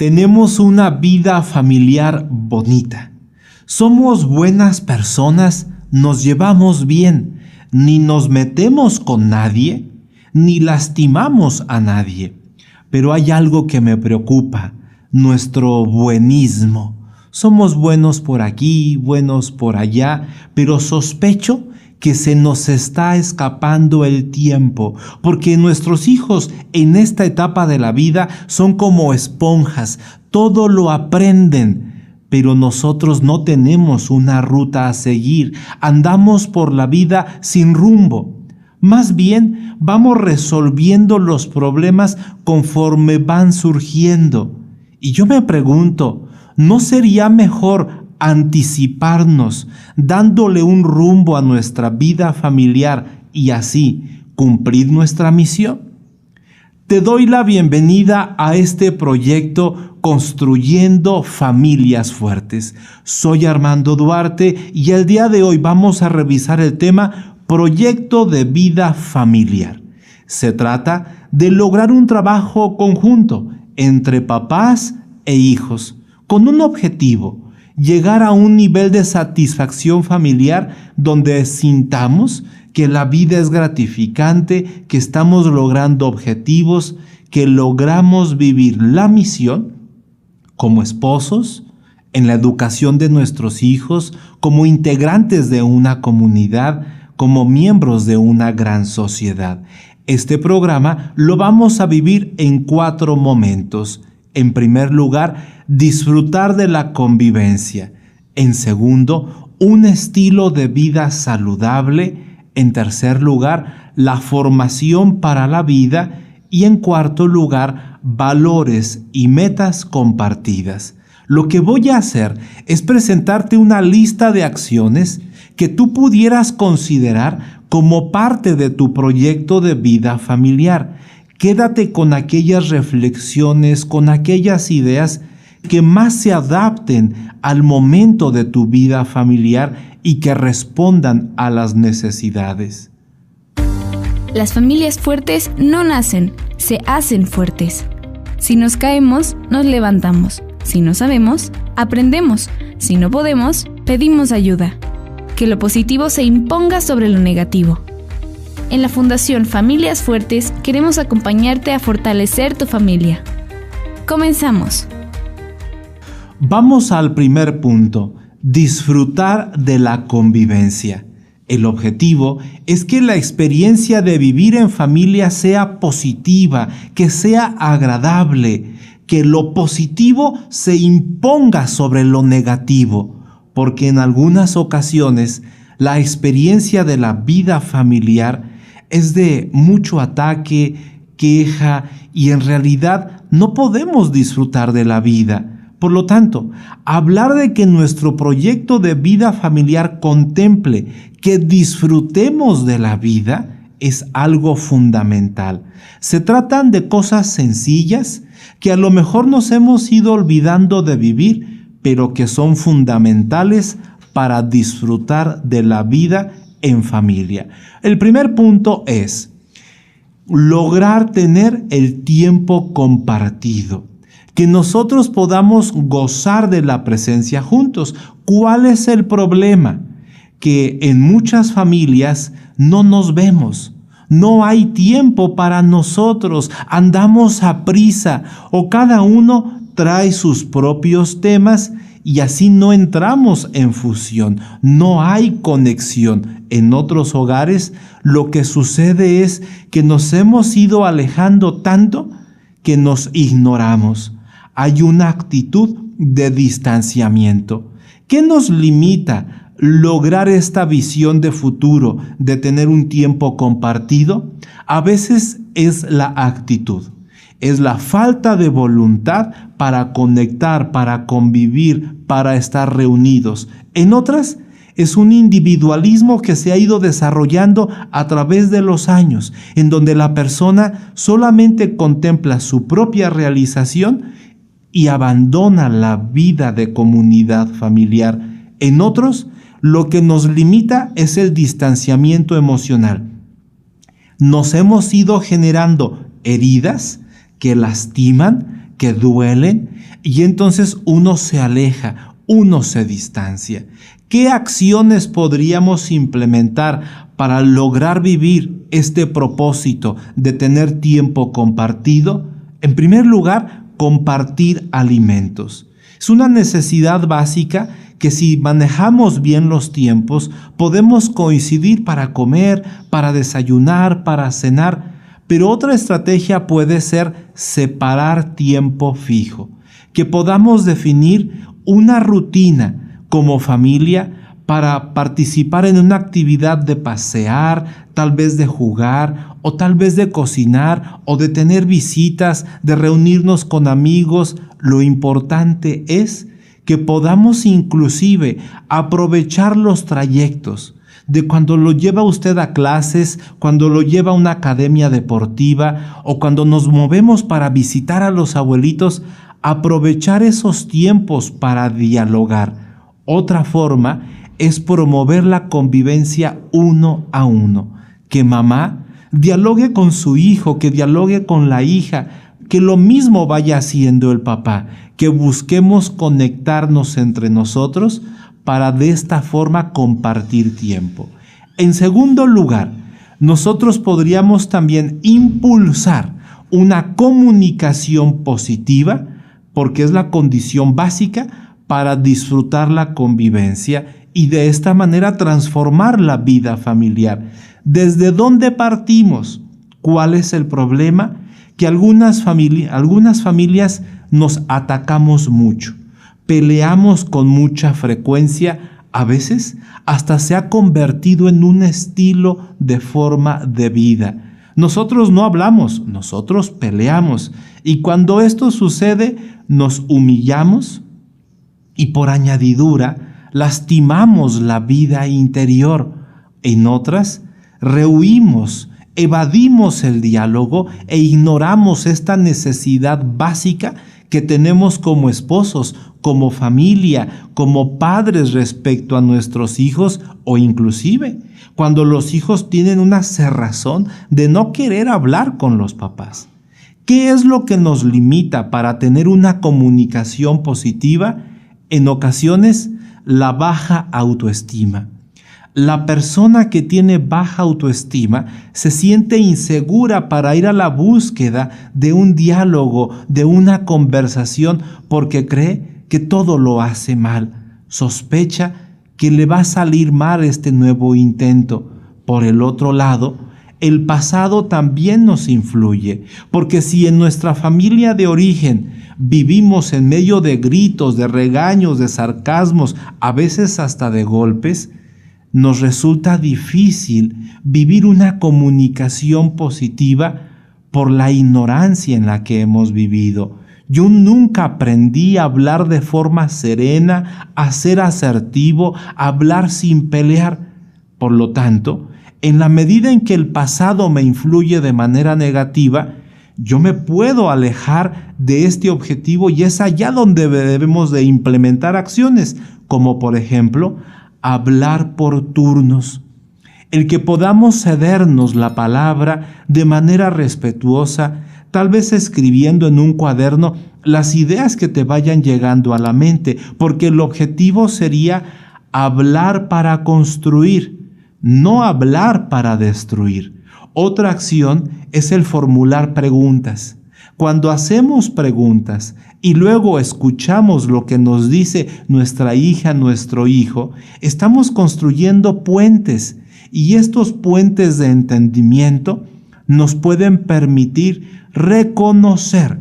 tenemos una vida familiar bonita. Somos buenas personas, nos llevamos bien, ni nos metemos con nadie, ni lastimamos a nadie. Pero hay algo que me preocupa, nuestro buenismo. Somos buenos por aquí, buenos por allá, pero sospecho que se nos está escapando el tiempo, porque nuestros hijos en esta etapa de la vida son como esponjas, todo lo aprenden, pero nosotros no tenemos una ruta a seguir, andamos por la vida sin rumbo. Más bien, vamos resolviendo los problemas conforme van surgiendo. Y yo me pregunto, ¿no sería mejor anticiparnos, dándole un rumbo a nuestra vida familiar y así cumplir nuestra misión? Te doy la bienvenida a este proyecto Construyendo Familias Fuertes. Soy Armando Duarte y el día de hoy vamos a revisar el tema Proyecto de Vida Familiar. Se trata de lograr un trabajo conjunto entre papás e hijos, con un objetivo: llegar a un nivel de satisfacción familiar donde sintamos que la vida es gratificante, que estamos logrando objetivos, que logramos vivir la misión como esposos, en la educación de nuestros hijos, como integrantes de una comunidad, como miembros de una gran sociedad. Este programa lo vamos a vivir en 4 momentos. En primer lugar, disfrutar de la convivencia. En segundo, un estilo de vida saludable. En tercer lugar, la formación para la vida. Y en cuarto lugar, valores y metas compartidas. Lo que voy a hacer es presentarte una lista de acciones que tú pudieras considerar como parte de tu proyecto de vida familiar. Quédate con aquellas reflexiones, con aquellas ideas que más se adapten al momento de tu vida familiar y que respondan a las necesidades. Las familias fuertes no nacen, se hacen fuertes. Si nos caemos, nos levantamos. Si no sabemos, aprendemos. Si no podemos, pedimos ayuda. Que lo positivo se imponga sobre lo negativo. En la Fundación Familias Fuertes queremos acompañarte a fortalecer tu familia. Comenzamos. Vamos al primer punto: disfrutar de la convivencia. El objetivo es que la experiencia de vivir en familia sea positiva, que sea agradable, que lo positivo se imponga sobre lo negativo, porque en algunas ocasiones la experiencia de la vida familiar es de mucho ataque, queja, y en realidad no podemos disfrutar de la vida. Por lo tanto, hablar de que nuestro proyecto de vida familiar contemple que disfrutemos de la vida es algo fundamental. Se tratan de cosas sencillas que a lo mejor nos hemos ido olvidando de vivir, pero que son fundamentales para disfrutar de la vida en familia. El primer punto es lograr tener el tiempo compartido, que nosotros podamos gozar de la presencia juntos. ¿Cuál es el problema? Que en muchas familias no nos vemos, no hay tiempo para nosotros, andamos a prisa o cada uno trae sus propios temas y así no entramos en fusión, no hay conexión. En otros hogares lo que sucede es que nos hemos ido alejando tanto que nos ignoramos. Hay una actitud de distanciamiento. ¿Qué nos limita lograr esta visión de futuro, de tener un tiempo compartido? A veces es la actitud. Es la falta de voluntad para conectar, para convivir, para estar reunidos. En otras, es un individualismo que se ha ido desarrollando a través de los años, en donde la persona solamente contempla su propia realización y abandona la vida de comunidad familiar. En otros, lo que nos limita es el distanciamiento emocional. Nos hemos ido generando heridas que lastiman, que duelen, y entonces uno se aleja, uno se distancia. ¿Qué acciones podríamos implementar para lograr vivir este propósito de tener tiempo compartido? En primer lugar, compartir alimentos. Es una necesidad básica que si manejamos bien los tiempos, podemos coincidir para comer, para desayunar, para cenar. Pero otra estrategia puede ser separar tiempo fijo, que podamos definir una rutina como familia para participar en una actividad de pasear, tal vez de jugar, o tal vez de cocinar, o de tener visitas, de reunirnos con amigos. Lo importante es que podamos inclusive aprovechar los trayectos de cuando lo lleva usted a clases, cuando lo lleva a una academia deportiva o cuando nos movemos para visitar a los abuelitos, aprovechar esos tiempos para dialogar. Otra forma es promover la convivencia uno a uno, que mamá dialogue con su hijo, que dialogue con la hija, que lo mismo vaya haciendo el papá, que busquemos conectarnos entre nosotros para de esta forma compartir tiempo. En segundo lugar, nosotros podríamos también impulsar una comunicación positiva, porque es la condición básica para disfrutar la convivencia y de esta manera transformar la vida familiar. ¿Desde dónde partimos? ¿Cuál es el problema? Que algunas familias nos atacamos mucho, peleamos con mucha frecuencia, a veces hasta se ha convertido en un estilo de forma de vida. Nosotros no hablamos, nosotros peleamos, y cuando esto sucede nos humillamos y por añadidura lastimamos la vida interior. En otras, rehuimos, evadimos el diálogo e ignoramos esta necesidad básica que tenemos como esposos, como familia, como padres respecto a nuestros hijos, o inclusive cuando los hijos tienen una cerrazón de no querer hablar con los papás. ¿Qué es lo que nos limita para tener una comunicación positiva? En ocasiones, la baja autoestima. La persona que tiene baja autoestima se siente insegura para ir a la búsqueda de un diálogo, de una conversación, porque cree que todo lo hace mal. Sospecha que le va a salir mal este nuevo intento. Por el otro lado, el pasado también nos influye, porque si en nuestra familia de origen vivimos en medio de gritos, de regaños, de sarcasmos, a veces hasta de golpes, nos resulta difícil vivir una comunicación positiva por la ignorancia en la que hemos vivido. Yo nunca aprendí a hablar de forma serena, a ser asertivo, a hablar sin pelear. Por lo tanto, en la medida en que el pasado me influye de manera negativa, yo me puedo alejar de este objetivo y es allá donde debemos de implementar acciones, como por ejemplo, hablar por turnos, el que podamos cedernos la palabra de manera respetuosa, tal vez escribiendo en un cuaderno las ideas que te vayan llegando a la mente, porque el objetivo sería hablar para construir, no hablar para destruir. Otra acción es el formular preguntas. Cuando hacemos preguntas y luego escuchamos lo que nos dice nuestra hija, nuestro hijo, estamos construyendo puentes, y estos puentes de entendimiento nos pueden permitir reconocer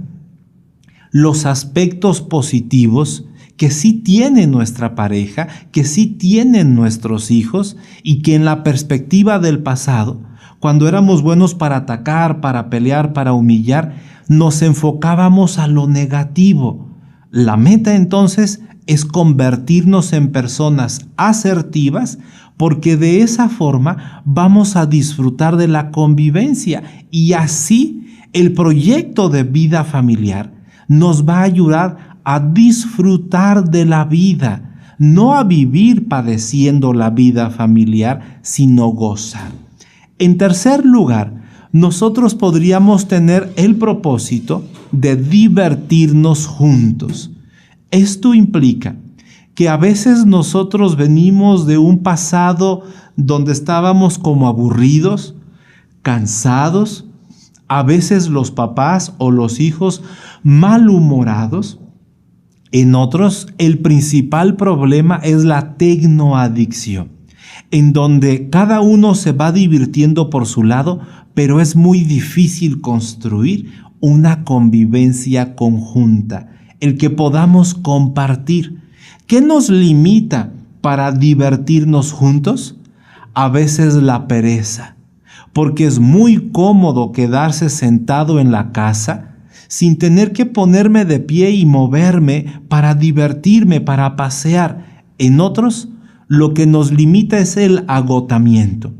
los aspectos positivos que sí tiene nuestra pareja, que sí tienen nuestros hijos, y que en la perspectiva del pasado, cuando éramos buenos para atacar, para pelear, para humillar, nos enfocábamos a lo negativo. La meta entonces es convertirnos en personas asertivas, porque de esa forma vamos a disfrutar de la convivencia, y así el proyecto de vida familiar nos va a ayudar a disfrutar de la vida, no a vivir padeciendo la vida familiar, sino gozar. En tercer lugar, nosotros podríamos tener el propósito de divertirnos juntos. Esto implica que a veces nosotros venimos de un pasado donde estábamos como aburridos, cansados, a veces los papás o los hijos malhumorados. En otros, el principal problema es la tecnoadicción, en donde cada uno se va divirtiendo por su lado, pero es muy difícil construir una convivencia conjunta, el que podamos compartir. ¿Qué nos limita para divertirnos juntos? A veces la pereza, porque es muy cómodo quedarse sentado en la casa sin tener que ponerme de pie y moverme para divertirme, para pasear. En otros, lo que nos limita es el agotamiento,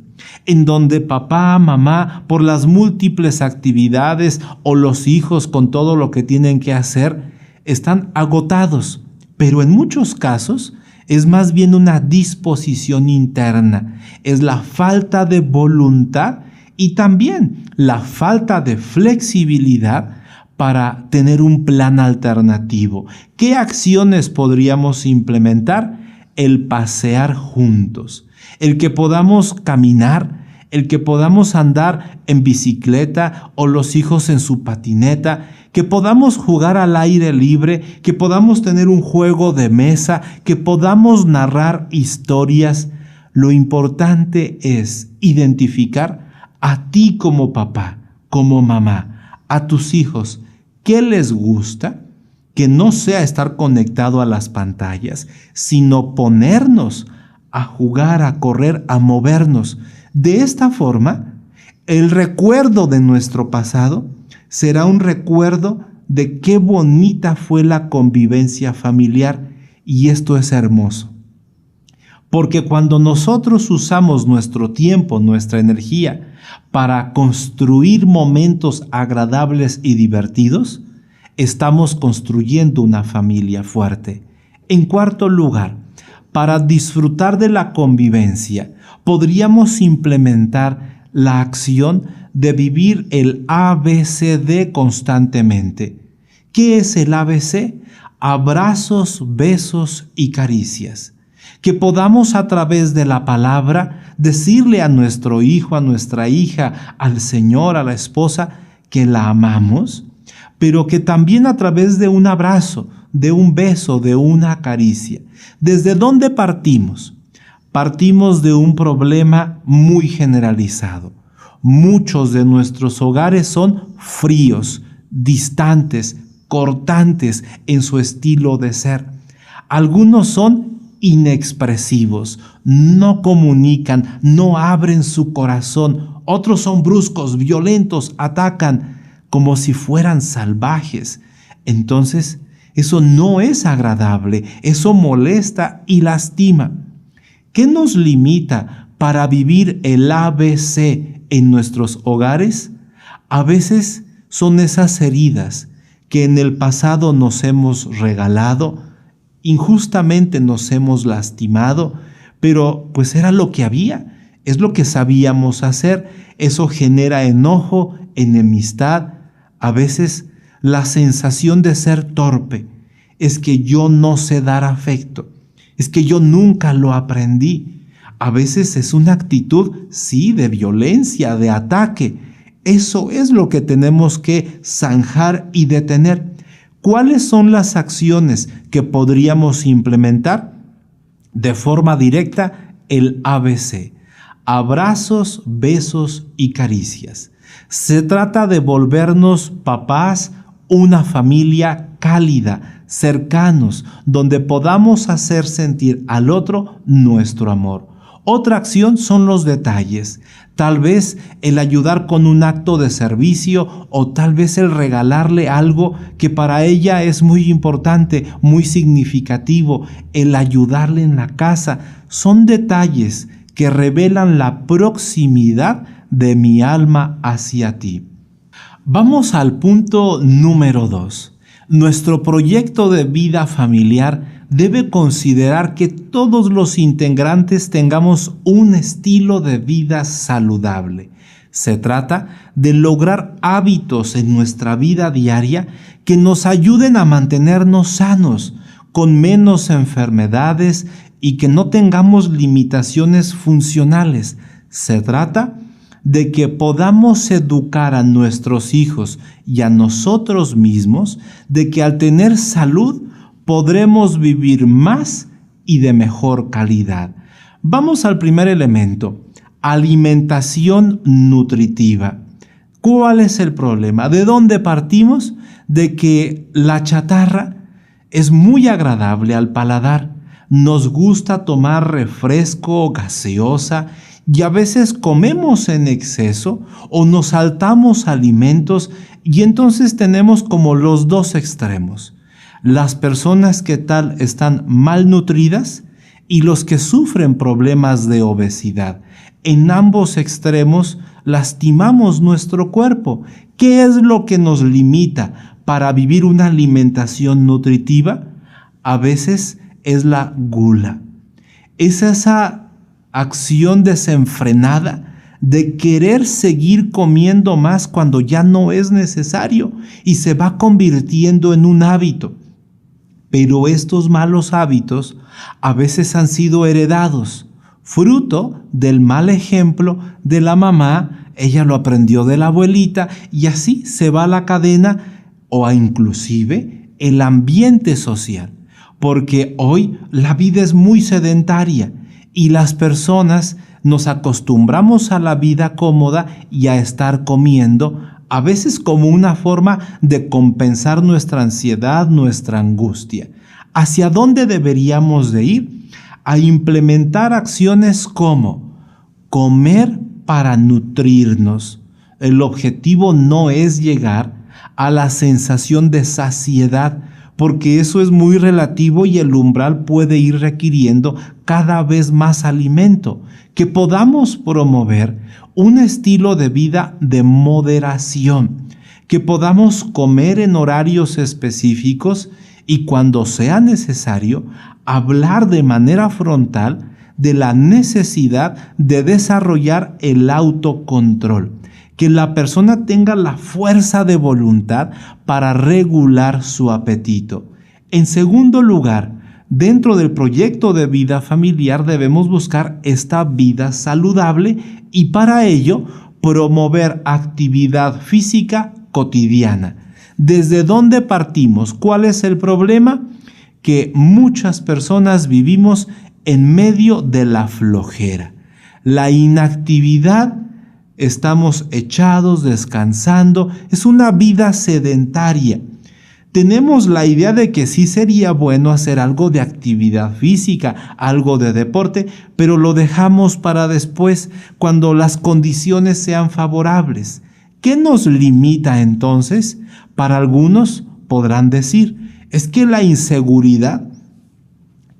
en donde papá, mamá, por las múltiples actividades o los hijos con todo lo que tienen que hacer, están agotados. Pero en muchos casos es más bien una disposición interna, es la falta de voluntad y también la falta de flexibilidad para tener un plan alternativo. ¿Qué acciones podríamos implementar? El pasear juntos, el que podamos caminar, el que podamos andar en bicicleta o los hijos en su patineta, que podamos jugar al aire libre, que podamos tener un juego de mesa, que podamos narrar historias. Lo importante es identificar a ti como papá, como mamá, a tus hijos, ¿qué les gusta? Que no sea estar conectado a las pantallas, sino ponernos a jugar, a correr, a movernos. De esta forma, el recuerdo de nuestro pasado será un recuerdo de qué bonita fue la convivencia familiar, y esto es hermoso. Porque cuando nosotros usamos nuestro tiempo, nuestra energía, para construir momentos agradables y divertidos, estamos construyendo una familia fuerte. En cuarto lugar, para disfrutar de la convivencia, podríamos implementar la acción de vivir el ABCD constantemente. ¿Qué es el ABC? Abrazos, besos y caricias. Que podamos a través de la palabra decirle a nuestro hijo, a nuestra hija, al Señor, a la esposa, que la amamos, pero que también a través de un abrazo, de un beso, de una caricia. ¿Desde dónde partimos? Partimos de un problema muy generalizado. Muchos de nuestros hogares son fríos, distantes, cortantes en su estilo de ser. Algunos son inexpresivos, no comunican, no abren su corazón. Otros son bruscos, violentos, atacan como si fueran salvajes. Entonces, eso no es agradable, eso molesta y lastima. ¿Qué nos limita para vivir el ABC en nuestros hogares? A veces son esas heridas que en el pasado nos hemos regalado, injustamente nos hemos lastimado, pero pues era lo que había, es lo que sabíamos hacer. Eso genera enojo, enemistad, a veces la sensación de ser torpe. Es que yo no sé dar afecto, es que yo nunca lo aprendí. A veces es una actitud, sí, de violencia, de ataque. Eso es lo que tenemos que zanjar y detener. ¿Cuáles son las acciones que podríamos implementar? De forma directa, el ABC. Abrazos, besos y caricias. Se trata de volvernos papás, una familia cálida, cercanos, donde podamos hacer sentir al otro nuestro amor. Otra acción son los detalles. Tal vez el ayudar con un acto de servicio o tal vez el regalarle algo que para ella es muy importante, muy significativo, el ayudarle en la casa. Son detalles que revelan la proximidad de mi alma hacia ti. Vamos al punto número 2. Nuestro proyecto de vida familiar debe considerar que todos los integrantes tengamos un estilo de vida saludable. Se trata de lograr hábitos en nuestra vida diaria que nos ayuden a mantenernos sanos, con menos enfermedades y que no tengamos limitaciones funcionales. Se trata de que podamos educar a nuestros hijos y a nosotros mismos de que al tener salud podremos vivir más y de mejor calidad. Vamos al primer elemento, alimentación nutritiva. ¿Cuál es el problema? ¿De dónde partimos? De que la chatarra es muy agradable al paladar. Nos gusta tomar refresco, gaseosa, y a veces comemos en exceso o nos saltamos alimentos y entonces tenemos como los dos extremos. Las personas que tal están malnutridas y los que sufren problemas de obesidad. En ambos extremos lastimamos nuestro cuerpo. ¿Qué es lo que nos limita para vivir una alimentación nutritiva? A veces es la gula. Es esa acción desenfrenada de querer seguir comiendo más cuando ya no es necesario y se va convirtiendo en un hábito. Pero estos malos hábitos a veces han sido heredados, fruto del mal ejemplo de la mamá. Ella lo aprendió de la abuelita y así se va la cadena o inclusive el ambiente social. Porque hoy la vida es muy sedentaria y las personas nos acostumbramos a la vida cómoda y a estar comiendo, a veces como una forma de compensar nuestra ansiedad, nuestra angustia. ¿Hacia dónde deberíamos de ir? A implementar acciones como comer para nutrirnos. El objetivo no es llegar a la sensación de saciedad, porque eso es muy relativo y el umbral puede ir requiriendo cada vez más alimento. Que podamos promover un estilo de vida de moderación, que podamos comer en horarios específicos y cuando sea necesario, hablar de manera frontal de la necesidad de desarrollar el autocontrol. Que la persona tenga la fuerza de voluntad para regular su apetito. En segundo lugar, dentro del proyecto de vida familiar debemos buscar esta vida saludable y para ello promover actividad física cotidiana. ¿Desde dónde partimos? ¿Cuál es el problema? Que muchas personas vivimos en medio de la flojera. La inactividad. Estamos echados, descansando, es una vida sedentaria. Tenemos la idea de que sí sería bueno hacer algo de actividad física, algo de deporte, pero lo dejamos para después, cuando las condiciones sean favorables. ¿Qué nos limita entonces? Para algunos podrán decir, es que la inseguridad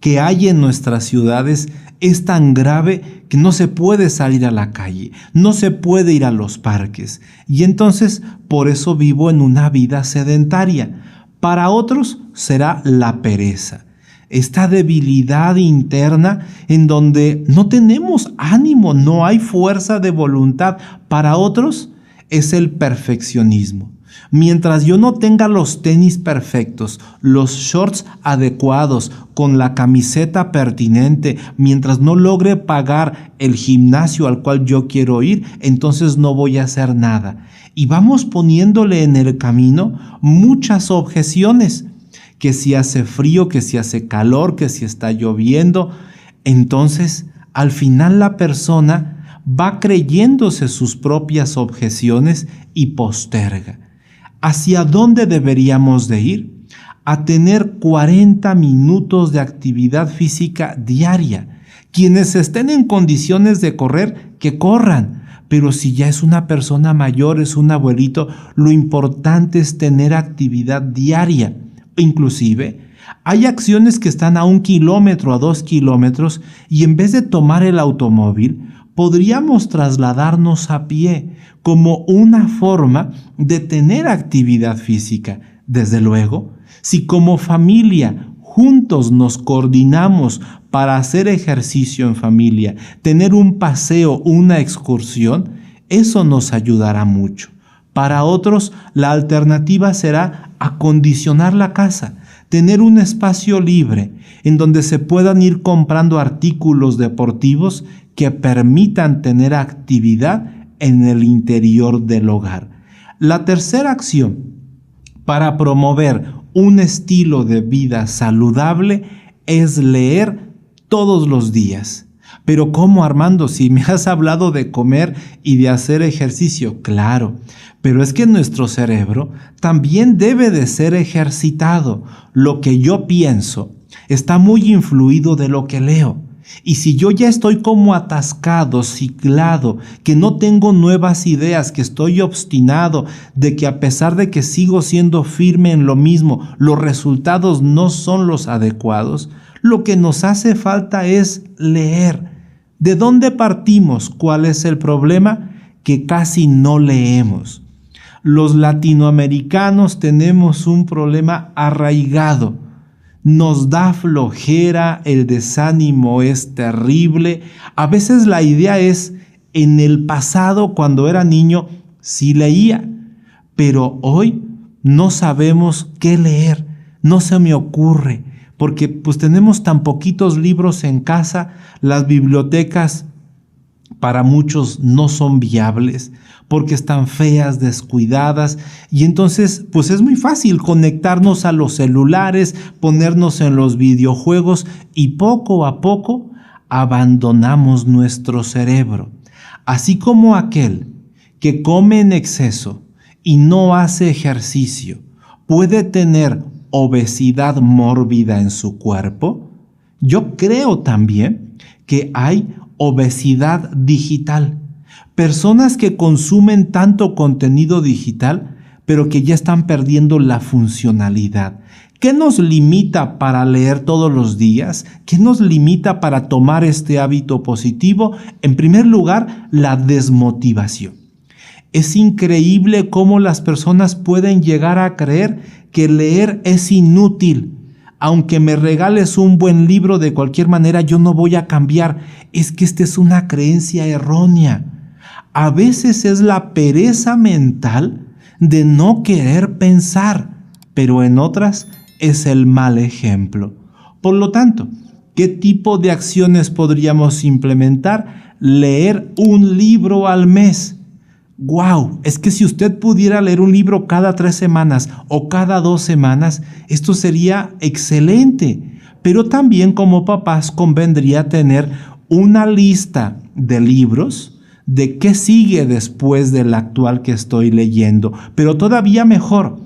que hay en nuestras ciudades es tan grave que no se puede salir a la calle, no se puede ir a los parques. Y entonces, por eso vivo en una vida sedentaria. Para otros será la pereza, esta debilidad interna en donde no tenemos ánimo, no hay fuerza de voluntad. Para otros es el perfeccionismo. Mientras yo no tenga los tenis perfectos, los shorts adecuados, con la camiseta pertinente, mientras no logre pagar el gimnasio al cual yo quiero ir, entonces no voy a hacer nada. Y vamos poniéndole en el camino muchas objeciones, que si hace frío, que si hace calor, que si está lloviendo. Entonces, al final la persona va creyéndose sus propias objeciones y posterga. ¿Hacia dónde deberíamos de ir? A tener 40 minutos de actividad física diaria. Quienes estén en condiciones de correr, que corran. Pero si ya es una persona mayor, es un abuelito, lo importante es tener actividad diaria. Inclusive, hay acciones que están a 1 kilómetro, a 2 kilómetros, y en vez de tomar el automóvil, podríamos trasladarnos a pie como una forma de tener actividad física. Desde luego, si como familia juntos nos coordinamos para hacer ejercicio en familia, tener un paseo, una excursión, Eso nos ayudará mucho. Para otros, la alternativa será acondicionar la casa, tener un espacio libre en donde se puedan ir comprando artículos deportivos que permitan tener actividad en el interior del hogar. La tercera acción para promover un estilo de vida saludable es leer todos los días. Pero ¿cómo, Armando? Si me has hablado de comer y de hacer ejercicio, claro, pero es que nuestro cerebro también debe de ser ejercitado. Lo que yo pienso está muy influido de lo que leo. Y si yo ya estoy como atascado, ciclado, que no tengo nuevas ideas, que estoy obstinado, de que a pesar de que sigo siendo firme en lo mismo, los resultados no son los adecuados, lo que nos hace falta es leer. ¿De dónde partimos? ¿Cuál es el problema? Que casi no leemos. Los latinoamericanos tenemos un problema arraigado. Nos da flojera, el desánimo es terrible. A veces la idea es, en el pasado, cuando era niño, sí leía, pero hoy no sabemos qué leer, no se me ocurre, porque pues tenemos tan poquitos libros en casa, las bibliotecas para muchos no son viables, porque están feas, descuidadas, y entonces pues es muy fácil conectarnos a los celulares, ponernos en los videojuegos y poco a poco abandonamos nuestro cerebro. Así como aquel que come en exceso y no hace ejercicio puede tener obesidad mórbida en su cuerpo, yo creo también que hay obesidad digital. Personas que consumen tanto contenido digital, pero que ya están perdiendo la funcionalidad. ¿Qué nos limita para leer todos los días? ¿Qué nos limita para tomar este hábito positivo? En primer lugar, la desmotivación. Es increíble cómo las personas pueden llegar a creer que leer es inútil. Aunque me regales un buen libro, de cualquier manera yo no voy a cambiar. Es que esta es una creencia errónea. A veces es la pereza mental de no querer pensar, pero en otras es el mal ejemplo. Por lo tanto, ¿qué tipo de acciones podríamos implementar? Leer un libro al mes. ¡Wow! Es que si usted pudiera leer un libro cada 3 semanas o cada 2 semanas, esto sería excelente. Pero también como papás convendría tener una lista de libros de qué sigue después del actual que estoy leyendo. Pero todavía mejor,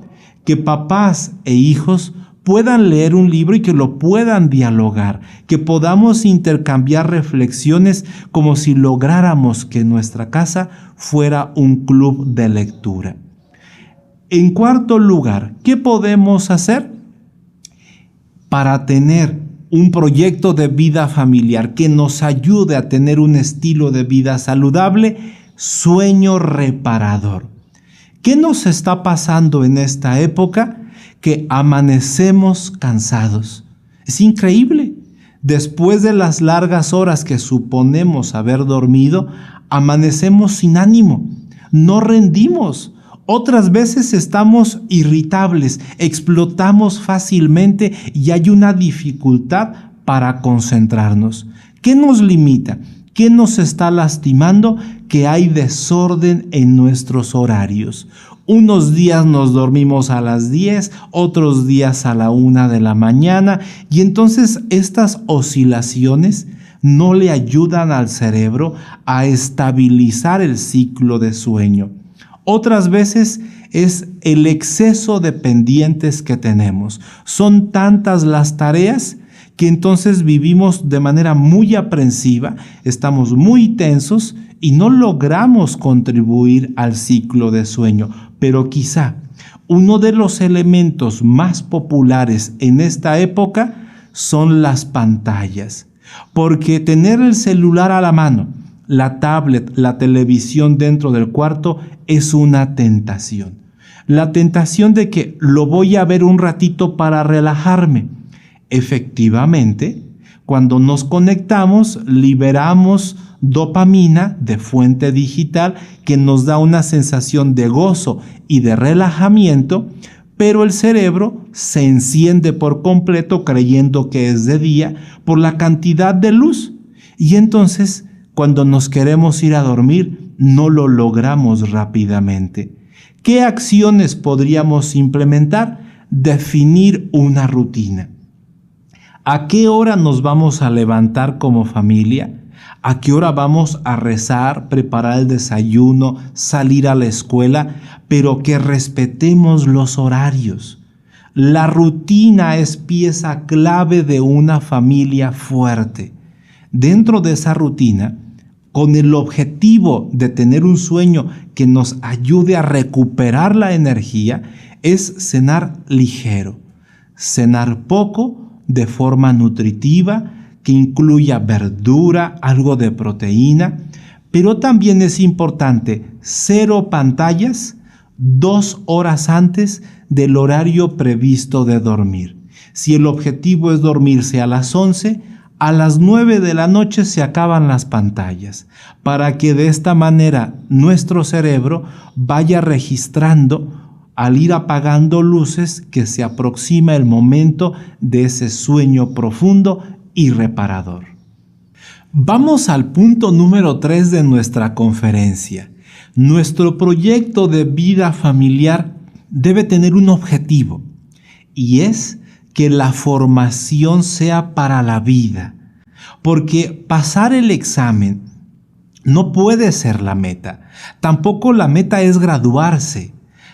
que papás e hijos puedan leer un libro y que lo puedan dialogar, que podamos intercambiar reflexiones como si lográramos que nuestra casa fuera un club de lectura. En cuarto lugar, ¿qué podemos hacer para tener un proyecto de vida familiar que nos ayude a tener un estilo de vida saludable? Sueño reparador. ¿Qué nos está pasando en esta época? Que amanecemos cansados. Es increíble. Después de las largas horas que suponemos haber dormido, amanecemos sin ánimo. No rendimos. Otras veces estamos irritables, explotamos fácilmente y hay una dificultad para concentrarnos. ¿Qué nos limita? ¿Qué nos está lastimando? Que hay desorden en nuestros horarios. Unos días nos dormimos a las 10, otros días a la 1 de la mañana, y entonces estas oscilaciones no le ayudan al cerebro a estabilizar el ciclo de sueño. Otras veces es el exceso de pendientes que tenemos. Son tantas las tareas que entonces vivimos de manera muy aprensiva, estamos muy tensos y no logramos contribuir al ciclo de sueño. Pero quizá uno de los elementos más populares en esta época son las pantallas, porque tener el celular a la mano, la tablet, la televisión dentro del cuarto es una tentación. La tentación de que lo voy a ver un ratito para relajarme. Efectivamente, cuando nos conectamos, liberamos dopamina de fuente digital que nos da una sensación de gozo y de relajamiento, pero el cerebro se enciende por completo creyendo que es de día por la cantidad de luz. Y entonces, cuando nos queremos ir a dormir, no lo logramos rápidamente. ¿Qué acciones podríamos implementar? Definir una rutina. ¿A qué hora nos vamos a levantar como familia? ¿A qué hora vamos a rezar, preparar el desayuno, salir a la escuela? Pero que respetemos los horarios. La rutina es pieza clave de una familia fuerte. Dentro de esa rutina, con el objetivo de tener un sueño que nos ayude a recuperar la energía, es cenar ligero, cenar poco de forma nutritiva, que incluya verdura, algo de proteína, pero también es importante 0 pantallas 2 horas antes del horario previsto de dormir. Si el objetivo es dormirse a las 11, a las 9 de la noche se acaban las pantallas, para que de esta manera nuestro cerebro vaya registrando al ir apagando luces que se aproxima el momento de ese sueño profundo y reparador. Vamos al punto número 3 de nuestra conferencia. Nuestro proyecto de vida familiar debe tener un objetivo, y es que la formación sea para la vida, porque pasar el examen no puede ser la meta. Tampoco la meta es graduarse.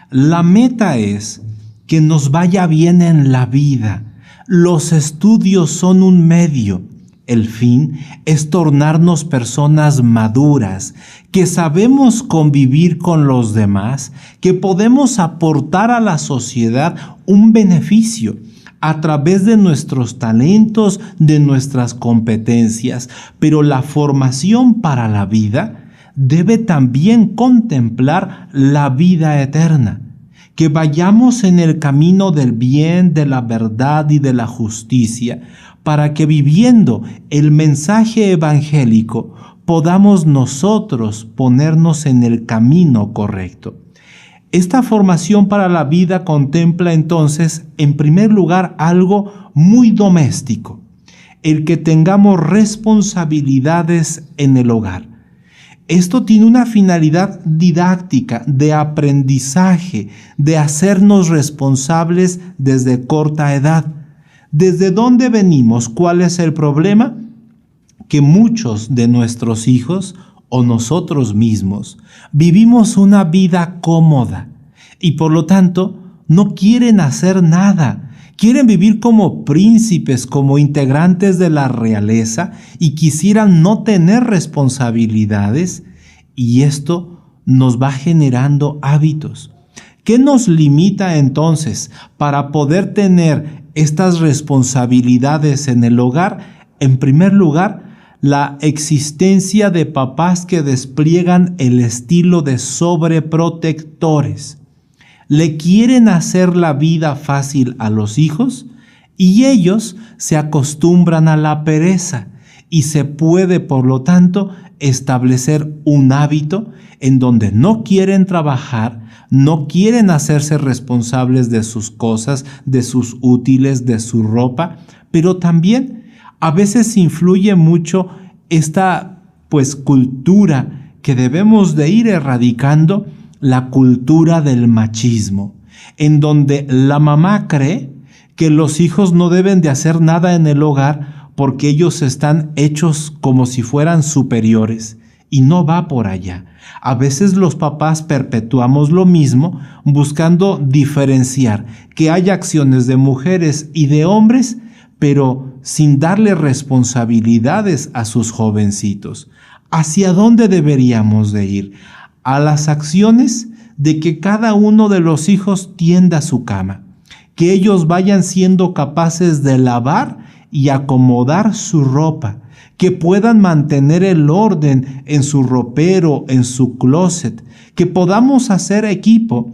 La meta es que nos vaya bien en la vida. Los estudios son un medio. El fin es tornarnos personas maduras, que sabemos convivir con los demás, que podemos aportar a la sociedad un beneficio a través de nuestros talentos, de nuestras competencias. Pero la formación para la vida debe también contemplar la vida eterna. Que vayamos en el camino del bien, de la verdad y de la justicia, para que viviendo el mensaje evangélico podamos nosotros ponernos en el camino correcto. Esta formación para la vida contempla entonces, en primer lugar, algo muy doméstico, el que tengamos responsabilidades en el hogar. Esto tiene una finalidad didáctica, de aprendizaje, de hacernos responsables desde corta edad. ¿Desde dónde venimos? ¿Cuál es el problema? Que muchos de nuestros hijos o nosotros mismos vivimos una vida cómoda y por lo tanto no quieren hacer nada. Quieren vivir como príncipes, como integrantes de la realeza y quisieran no tener responsabilidades, y esto nos va generando hábitos. ¿Qué nos limita entonces para poder tener estas responsabilidades en el hogar? En primer lugar, la existencia de papás que despliegan el estilo de sobreprotectores. Le quieren hacer la vida fácil a los hijos y ellos se acostumbran a la pereza y se puede, por lo tanto, establecer un hábito en donde no quieren trabajar, no quieren hacerse responsables de sus cosas, de sus útiles, de su ropa, pero también a veces influye mucho esta cultura que debemos de ir erradicando, la cultura del machismo, en donde la mamá cree que los hijos no deben de hacer nada en el hogar porque ellos están hechos como si fueran superiores, y no va por allá. A veces los papás perpetuamos lo mismo buscando diferenciar que hay acciones de mujeres y de hombres, pero sin darle responsabilidades a sus jovencitos. ¿Hacia dónde deberíamos de ir? A las acciones de que cada uno de los hijos tienda su cama, que ellos vayan siendo capaces de lavar y acomodar su ropa, que puedan mantener el orden en su ropero, en su closet, que podamos hacer equipo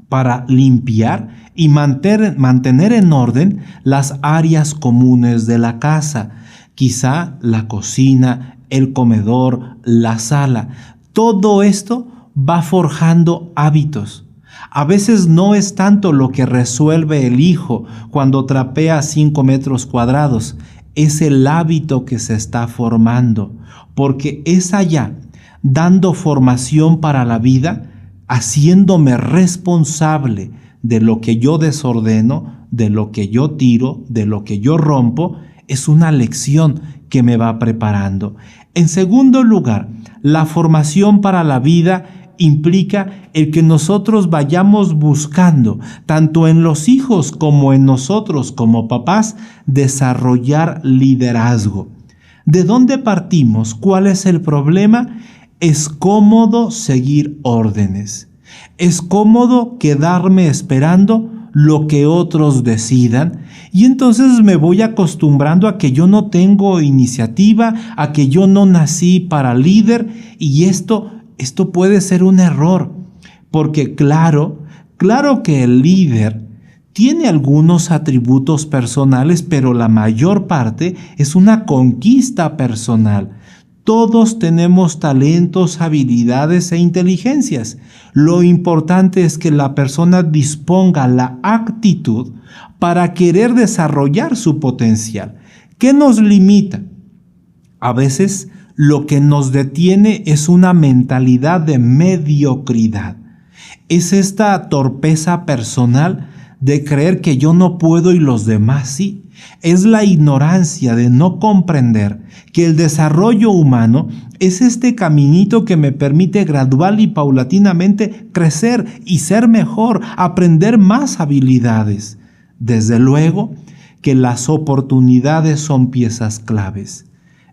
para limpiar y mantener en orden las áreas comunes de la casa, quizá la cocina, el comedor, la sala. Todo esto va forjando hábitos. A veces no es tanto lo que resuelve el hijo cuando trapea 5 metros cuadrados, es el hábito que se está formando, porque es allá, dando formación para la vida, haciéndome responsable de lo que yo desordeno, de lo que yo tiro, de lo que yo rompo, es una lección que me va preparando. En segundo lugar, la formación para la vida implica el que nosotros vayamos buscando, tanto en los hijos como en nosotros como papás, desarrollar liderazgo. ¿De dónde partimos? ¿Cuál es el problema? Es cómodo seguir órdenes. Es cómodo quedarme esperando lo que otros decidan y entonces me voy acostumbrando a que yo no tengo iniciativa, a que yo no nací para líder y esto puede ser un error, porque claro que el líder tiene algunos atributos personales, pero la mayor parte es una conquista personal. Todos tenemos talentos, habilidades e inteligencias. Lo importante es que la persona disponga la actitud para querer desarrollar su potencial. ¿Qué nos limita? A veces lo que nos detiene es una mentalidad de mediocridad. Es esta torpeza personal de creer que yo no puedo y los demás sí. Es la ignorancia de no comprender que el desarrollo humano es este caminito que me permite gradual y paulatinamente crecer y ser mejor, aprender más habilidades. Desde luego que las oportunidades son piezas claves.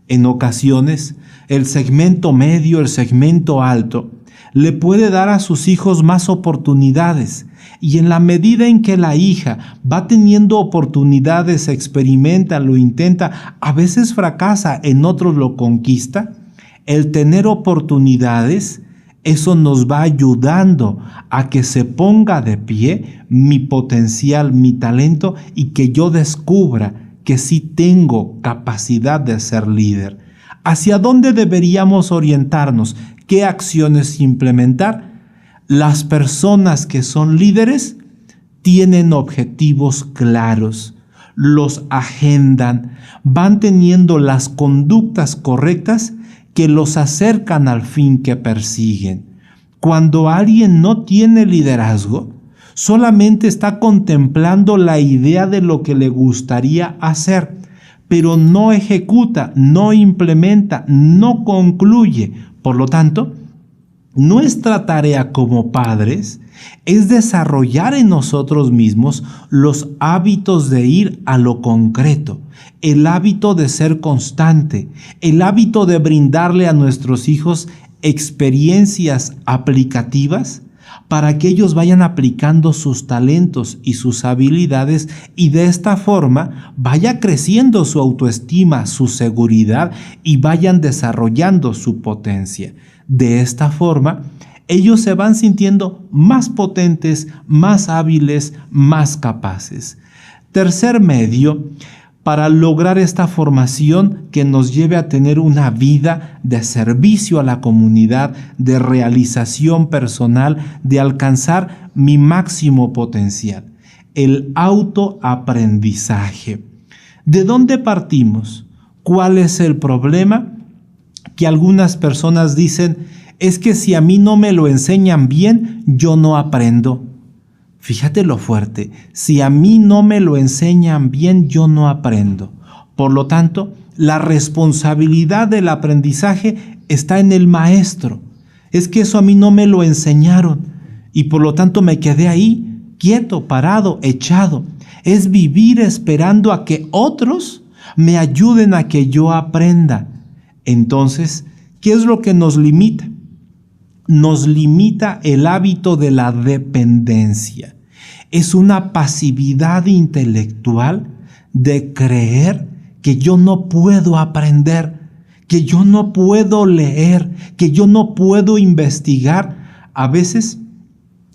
En ocasiones, el segmento medio, el segmento alto, le puede dar a sus hijos más oportunidades y en la medida en que la hija va teniendo oportunidades, experimenta, lo intenta, a veces fracasa, en otros lo conquista, el tener oportunidades, eso nos va ayudando a que se ponga de pie mi potencial, mi talento y que yo descubra que sí tengo capacidad de ser líder. ¿Hacia dónde deberíamos orientarnos? ¿Qué acciones implementar? Las personas que son líderes tienen objetivos claros, los agendan, van teniendo las conductas correctas que los acercan al fin que persiguen. Cuando alguien no tiene liderazgo, solamente está contemplando la idea de lo que le gustaría hacer, pero no ejecuta, no implementa, no concluye. Por lo tanto, nuestra tarea como padres es desarrollar en nosotros mismos los hábitos de ir a lo concreto, el hábito de ser constante, el hábito de brindarle a nuestros hijos experiencias aplicativas para que ellos vayan aplicando sus talentos y sus habilidades y de esta forma vaya creciendo su autoestima, su seguridad y vayan desarrollando su potencia. De esta forma, ellos se van sintiendo más potentes, más hábiles, más capaces. Tercer medio, para lograr esta formación que nos lleve a tener una vida de servicio a la comunidad, de realización personal, de alcanzar mi máximo potencial. El autoaprendizaje. ¿De dónde partimos? ¿Cuál es el problema? Que algunas personas dicen, es que si a mí no me lo enseñan bien, yo no aprendo. Fíjate lo fuerte, si a mí no me lo enseñan bien, yo no aprendo. Por lo tanto, la responsabilidad del aprendizaje está en el maestro. Es que eso a mí no me lo enseñaron y por lo tanto me quedé ahí, quieto, parado, echado. Es vivir esperando a que otros me ayuden a que yo aprenda. Entonces, ¿qué es lo que nos limita? Nos limita el hábito de la dependencia. Es una pasividad intelectual de creer que yo no puedo aprender, que yo no puedo leer, que yo no puedo investigar. A veces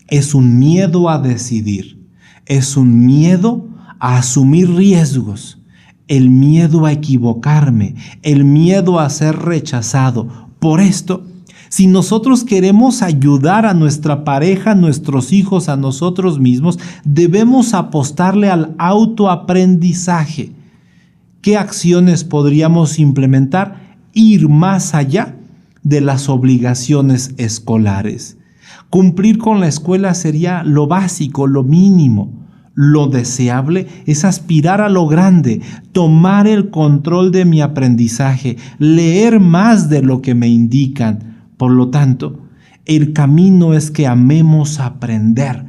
es un miedo a decidir, es un miedo a asumir riesgos, el miedo a equivocarme, el miedo a ser rechazado. Por esto, si nosotros queremos ayudar a nuestra pareja, a nuestros hijos, a nosotros mismos, debemos apostarle al autoaprendizaje. ¿Qué acciones podríamos implementar? Ir más allá de las obligaciones escolares. Cumplir con la escuela sería lo básico, lo mínimo. Lo deseable es aspirar a lo grande, tomar el control de mi aprendizaje, leer más de lo que me indican. Por lo tanto, el camino es que amemos aprender,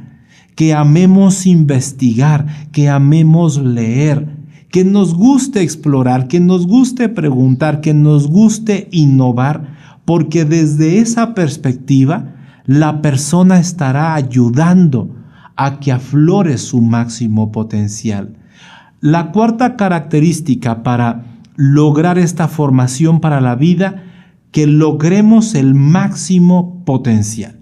que amemos investigar, que amemos leer, que nos guste explorar, que nos guste preguntar, que nos guste innovar, porque desde esa perspectiva la persona estará ayudando a que aflore su máximo potencial. La cuarta característica para lograr esta formación para la vida, que logremos el máximo potencial.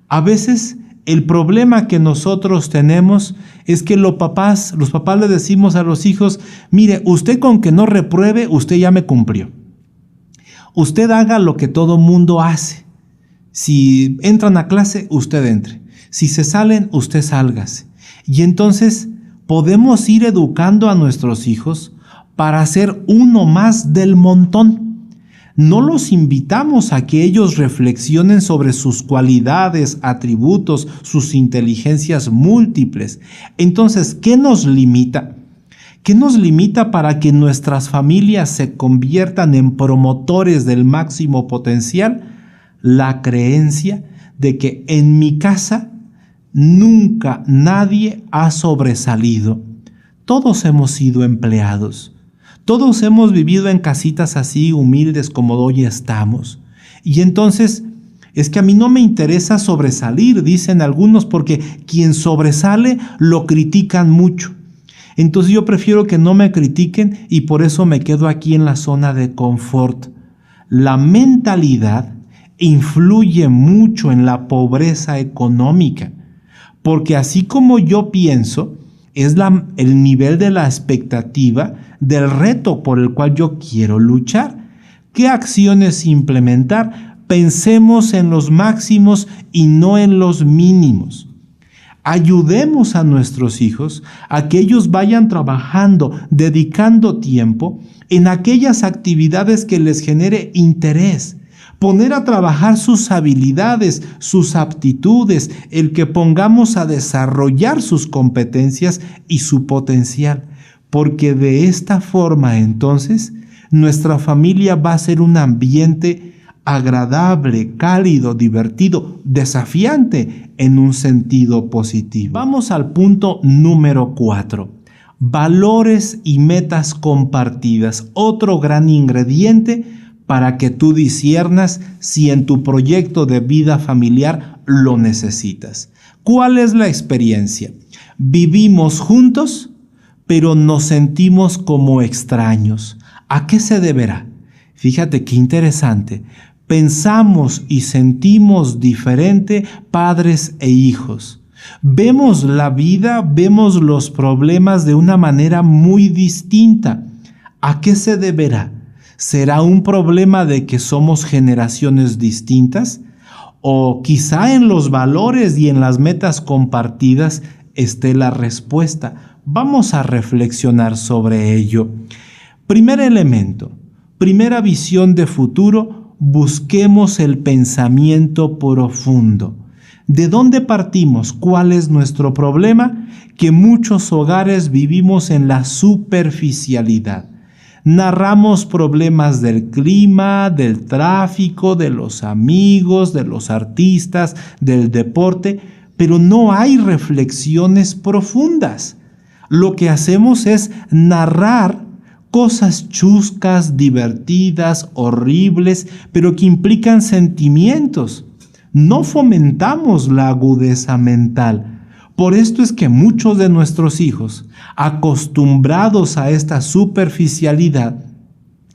A veces el problema que nosotros tenemos es que los papás le decimos a los hijos, mire, usted con que no repruebe, usted ya me cumplió. Usted haga lo que todo mundo hace. Si entran a clase, usted entre. Si se salen, usted sálgase. Y entonces podemos ir educando a nuestros hijos para ser uno más del montón. No los invitamos a que ellos reflexionen sobre sus cualidades, atributos, sus inteligencias múltiples. Entonces, ¿qué nos limita? ¿Qué nos limita para que nuestras familias se conviertan en promotores del máximo potencial? La creencia de que en mi casa nunca nadie ha sobresalido. Todos hemos sido empleados. Todos hemos vivido en casitas así humildes como hoy estamos. Y entonces es que a mí no me interesa sobresalir, dicen algunos, porque quien sobresale lo critican mucho. Entonces yo prefiero que no me critiquen y por eso me quedo aquí en la zona de confort. La mentalidad influye mucho en la pobreza económica, porque así como yo pienso, es el nivel de la expectativa del reto por el cual yo quiero luchar. ¿Qué acciones implementar? Pensemos en los máximos y no en los mínimos. Ayudemos a nuestros hijos a que ellos vayan trabajando, dedicando tiempo en aquellas actividades que les genere interés. Poner a trabajar sus habilidades, sus aptitudes, el que pongamos a desarrollar sus competencias y su potencial. Porque de esta forma entonces nuestra familia va a ser un ambiente agradable, cálido, divertido, desafiante en un sentido positivo. Vamos al punto número 4. Valores y metas compartidas. Otro gran ingrediente para que tú disciernas si en tu proyecto de vida familiar lo necesitas. ¿Cuál es la experiencia? Vivimos juntos, pero nos sentimos como extraños. ¿A qué se deberá? Fíjate qué interesante. Pensamos y sentimos diferente padres e hijos. Vemos la vida, vemos los problemas de una manera muy distinta. ¿A qué se deberá? ¿Será un problema de que somos generaciones distintas? ¿O quizá en los valores y en las metas compartidas esté la respuesta? Vamos a reflexionar sobre ello. Primer elemento, primera visión de futuro, busquemos el pensamiento profundo. ¿De dónde partimos? ¿Cuál es nuestro problema? Que muchos hogares vivimos en la superficialidad. Narramos problemas del clima, del tráfico, de los amigos, de los artistas, del deporte, pero no hay reflexiones profundas. Lo que hacemos es narrar cosas chuscas, divertidas, horribles, pero que implican sentimientos. No fomentamos la agudeza mental. Por esto es que muchos de nuestros hijos, acostumbrados a esta superficialidad,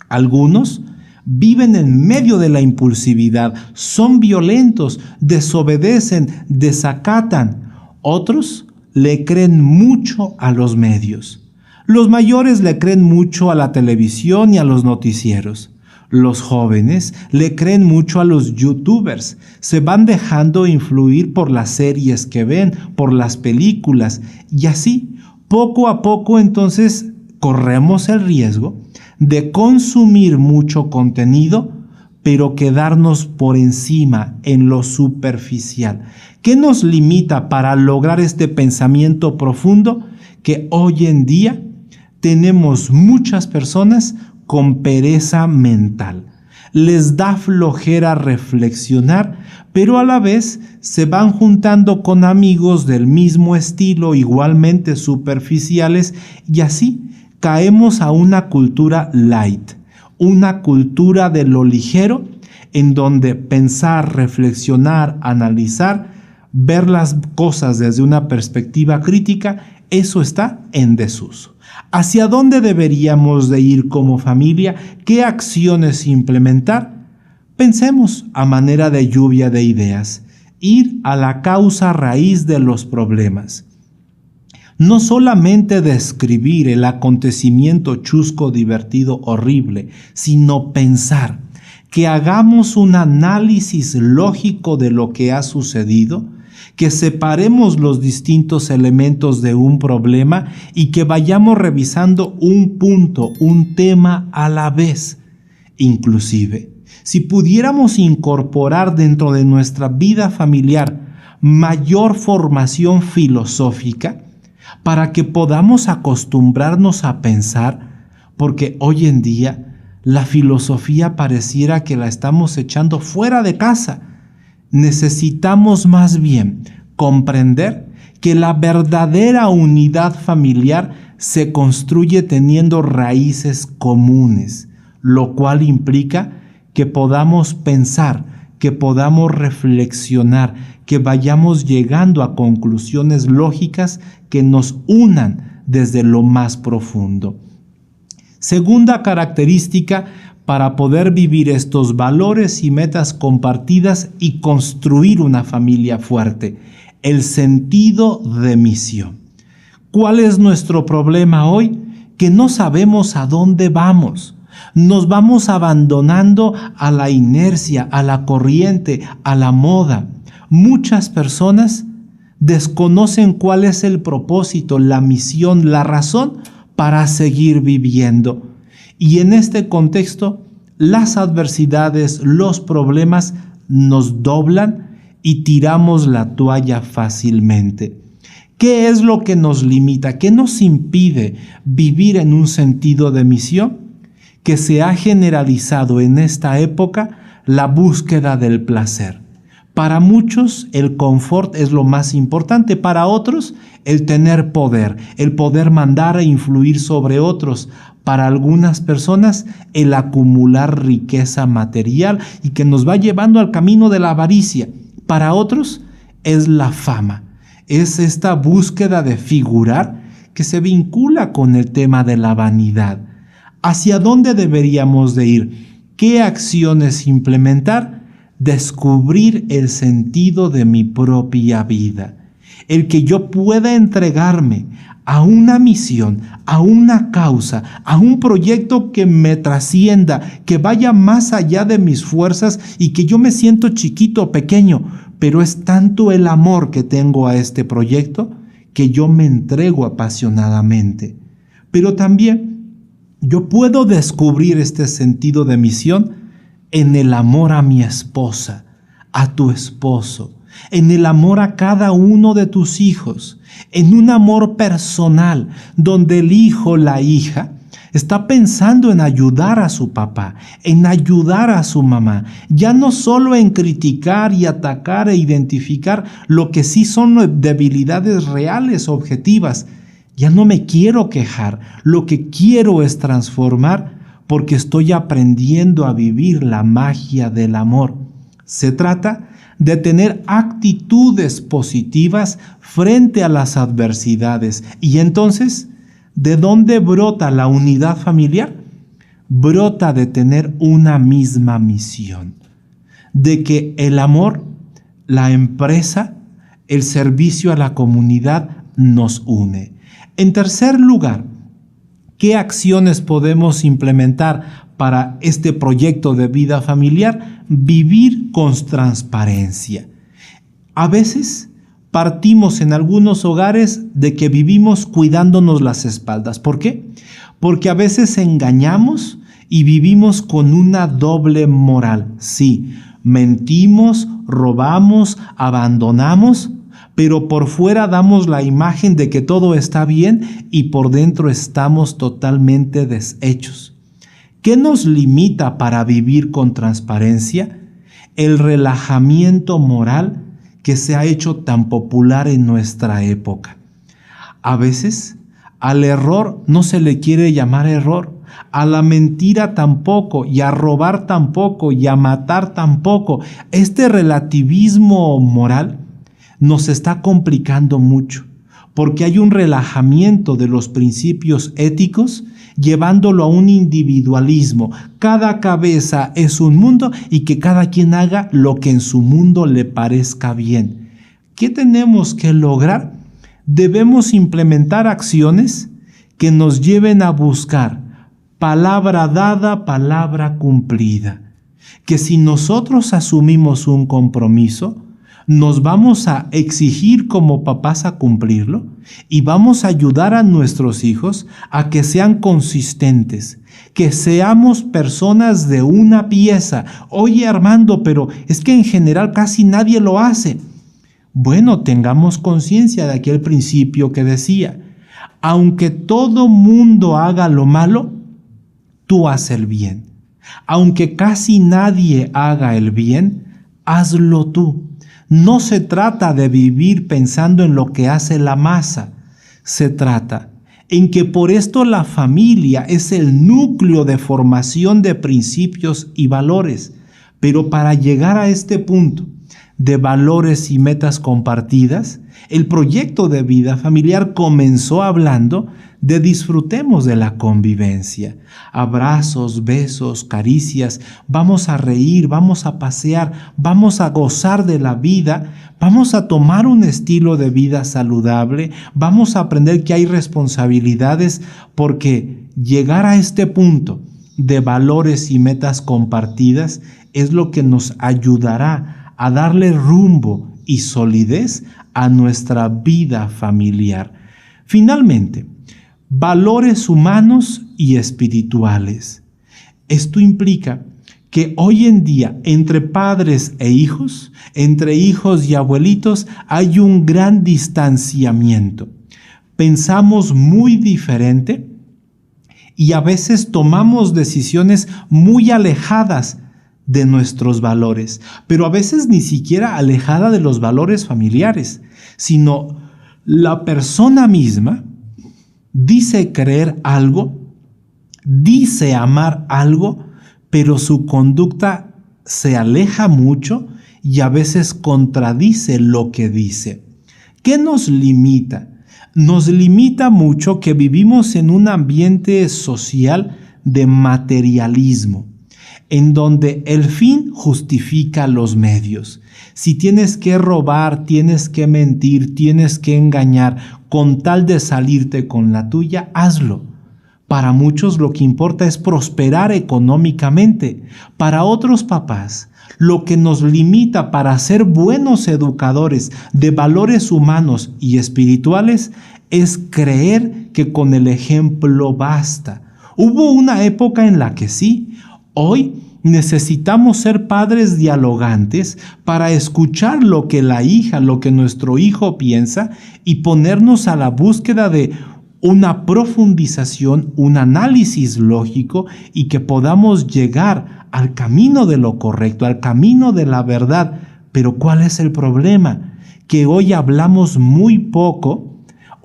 algunos viven en medio de la impulsividad, son violentos, desobedecen, desacatan. Otros le creen mucho a los medios. Los mayores le creen mucho a la televisión y a los noticieros. Los jóvenes le creen mucho a los youtubers. Se van dejando influir por las series que ven, por las películas. Y así, poco a poco, entonces, corremos el riesgo de consumir mucho contenido, pero quedarnos por encima en lo superficial. ¿Qué nos limita para lograr este pensamiento profundo? Que hoy en día tenemos muchas personas con pereza mental. Les da flojera reflexionar, pero a la vez se van juntando con amigos del mismo estilo, igualmente superficiales, y así caemos a una cultura light, una cultura de lo ligero, en donde pensar, reflexionar, analizar, ver las cosas desde una perspectiva crítica, eso está en desuso. ¿Hacia dónde deberíamos de ir como familia? ¿Qué acciones implementar? Pensemos a manera de lluvia de ideas, ir a la causa raíz de los problemas. No solamente describir el acontecimiento chusco, divertido, horrible, sino pensar, que hagamos un análisis lógico de lo que ha sucedido, que separemos los distintos elementos de un problema y que vayamos revisando un punto, un tema a la vez. Inclusive, si pudiéramos incorporar dentro de nuestra vida familiar mayor formación filosófica, para que podamos acostumbrarnos a pensar, porque hoy en día la filosofía pareciera que la estamos echando fuera de casa. Necesitamos más bien comprender que la verdadera unidad familiar se construye teniendo raíces comunes, lo cual implica que podamos pensar, que podamos reflexionar, que vayamos llegando a conclusiones lógicas que nos unan desde lo más profundo. Segunda característica para poder vivir estos valores y metas compartidas y construir una familia fuerte, el sentido de misión. ¿Cuál es nuestro problema hoy? Que no sabemos a dónde vamos. Nos vamos abandonando a la inercia, a la corriente, a la moda. Muchas personas desconocen cuál es el propósito, la misión, la razón para seguir viviendo. Y en este contexto, las adversidades, los problemas nos doblan y tiramos la toalla fácilmente. ¿Qué es lo que nos limita? ¿Qué nos impide vivir en un sentido de misión? Que se ha generalizado en esta época la búsqueda del placer. Para muchos el confort es lo más importante, para otros el tener poder, el poder mandar e influir sobre otros. Para algunas personas el acumular riqueza material y que nos va llevando al camino de la avaricia. Para otros es la fama, es esta búsqueda de figurar que se vincula con el tema de la vanidad. ¿Hacia dónde deberíamos de ir? ¿Qué acciones implementar? Descubrir el sentido de mi propia vida. El que yo pueda entregarme a una misión, a una causa, a un proyecto que me trascienda, que vaya más allá de mis fuerzas y que yo me siento chiquito, pequeño, pero es tanto el amor que tengo a este proyecto que yo me entrego apasionadamente. Pero también yo puedo descubrir este sentido de misión en el amor a mi esposa, a tu esposo, en el amor a cada uno de tus hijos, en un amor personal donde el hijo, la hija, está pensando en ayudar a su papá, en ayudar a su mamá, ya no solo en criticar y atacar e identificar lo que sí son debilidades reales, objetivas. Ya no me quiero quejar, lo que quiero es transformar porque estoy aprendiendo a vivir la magia del amor. Se trata de tener actitudes positivas frente a las adversidades. Y entonces, ¿de dónde brota la unidad familiar? Brota de tener una misma misión, de que el amor, la empresa, el servicio a la comunidad nos une. En tercer lugar, ¿Qué acciones podemos implementar para este proyecto de vida familiar? Vivir con transparencia. A veces partimos en algunos hogares de que vivimos cuidándonos las espaldas. ¿Por qué? Porque a veces engañamos y vivimos con una doble moral. Sí, mentimos, robamos, abandonamos, pero por fuera damos la imagen de que todo está bien y por dentro estamos totalmente deshechos. ¿Qué nos limita para vivir con transparencia? El relajamiento moral que se ha hecho tan popular en nuestra época. A veces, al error no se le quiere llamar error, a la mentira tampoco, y a robar tampoco, y a matar tampoco. Este relativismo moral nos está complicando mucho, porque hay un relajamiento de los principios éticos, llevándolo a un individualismo. Cada cabeza es un mundo y que cada quien haga lo que en su mundo le parezca bien. ¿Qué tenemos que lograr? Debemos implementar acciones que nos lleven a buscar palabra dada, palabra cumplida. Que si nosotros asumimos un compromiso, nos vamos a exigir como papás a cumplirlo y vamos a ayudar a nuestros hijos a que sean consistentes, que seamos personas de una pieza. Oye, Armando, pero es que en general casi nadie lo hace. Bueno, tengamos conciencia de aquel principio que decía, aunque todo mundo haga lo malo, tú haz el bien. Aunque casi nadie haga el bien, hazlo tú. No se trata de vivir pensando en lo que hace la masa. Se trata en que por esto la familia es el núcleo de formación de principios y valores. Pero para llegar a este punto de valores y metas compartidas, el proyecto de vida familiar comenzó hablando de disfrutemos de la convivencia. Abrazos, besos, caricias, vamos a reír, vamos a pasear, vamos a gozar de la vida, vamos a tomar un estilo de vida saludable, vamos a aprender que hay responsabilidades, porque llegar a este punto de valores y metas compartidas es lo que nos ayudará a darle rumbo y solidez a nuestra vida familiar. Finalmente, valores humanos y espirituales. Esto implica que hoy en día entre padres e hijos, entre hijos y abuelitos, hay un gran distanciamiento. Pensamos muy diferente y a veces tomamos decisiones muy alejadas de nuestros valores, pero a veces ni siquiera alejada de los valores familiares, sino la persona misma dice creer algo, dice amar algo, pero su conducta se aleja mucho y a veces contradice lo que dice. ¿Qué nos limita? Nos limita mucho que vivimos en un ambiente social de materialismo, en donde el fin justifica los medios. Si tienes que robar, tienes que mentir, tienes que engañar, con tal de salirte con la tuya, hazlo. Para muchos lo que importa es prosperar económicamente. Para otros papás, lo que nos limita para ser buenos educadores de valores humanos y espirituales es creer que con el ejemplo basta. Hubo una época en la que sí. Hoy necesitamos ser padres dialogantes para escuchar lo que la hija, lo que nuestro hijo piensa y ponernos a la búsqueda de una profundización, un análisis lógico y que podamos llegar al camino de lo correcto, al camino de la verdad. Pero ¿cuál es el problema? Que hoy hablamos muy poco,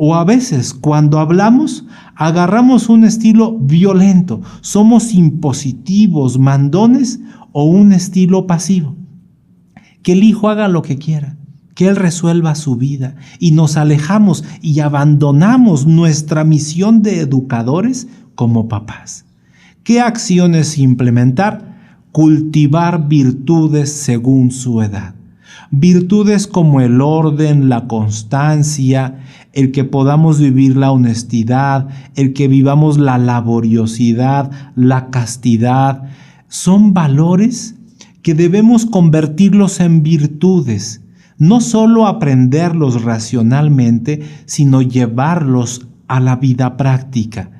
o a veces cuando hablamos agarramos un estilo violento, somos impositivos, mandones o un estilo pasivo. Que el hijo haga lo que quiera, que él resuelva su vida y nos alejamos y abandonamos nuestra misión de educadores como papás. ¿Qué acciones implementar? Cultivar virtudes según su edad. Virtudes como el orden, la constancia, el que podamos vivir la honestidad, el que vivamos la laboriosidad, la castidad, son valores que debemos convertirlos en virtudes, no solo aprenderlos racionalmente, sino llevarlos a la vida práctica,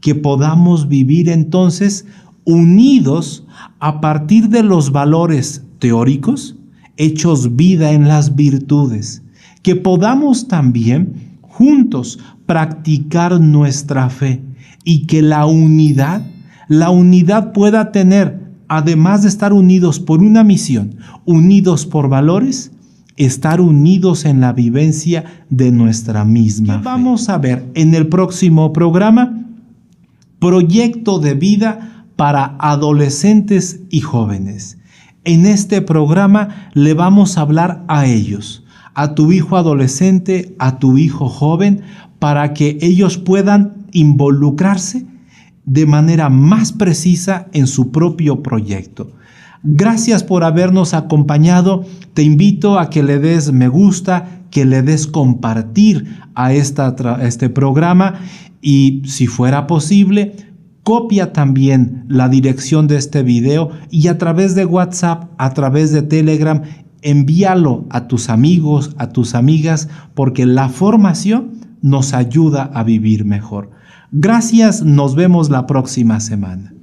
que podamos vivir entonces unidos a partir de los valores teóricos, hechos vida en las virtudes, que podamos también juntos practicar nuestra fe y que la unidad pueda tener, además de estar unidos por una misión, unidos por valores, estar unidos en la vivencia de nuestra misma fe. Vamos a ver en el próximo programa, proyecto de vida para adolescentes y jóvenes. En este programa le vamos a hablar a ellos, a tu hijo adolescente, a tu hijo joven, para que ellos puedan involucrarse de manera más precisa en su propio proyecto. Gracias por habernos acompañado. Te invito a que le des me gusta, que le des compartir a este programa y, si fuera posible, copia también la dirección de este video y a través de WhatsApp, a través de Telegram, envíalo a tus amigos, a tus amigas, porque la formación nos ayuda a vivir mejor. Gracias, nos vemos la próxima semana.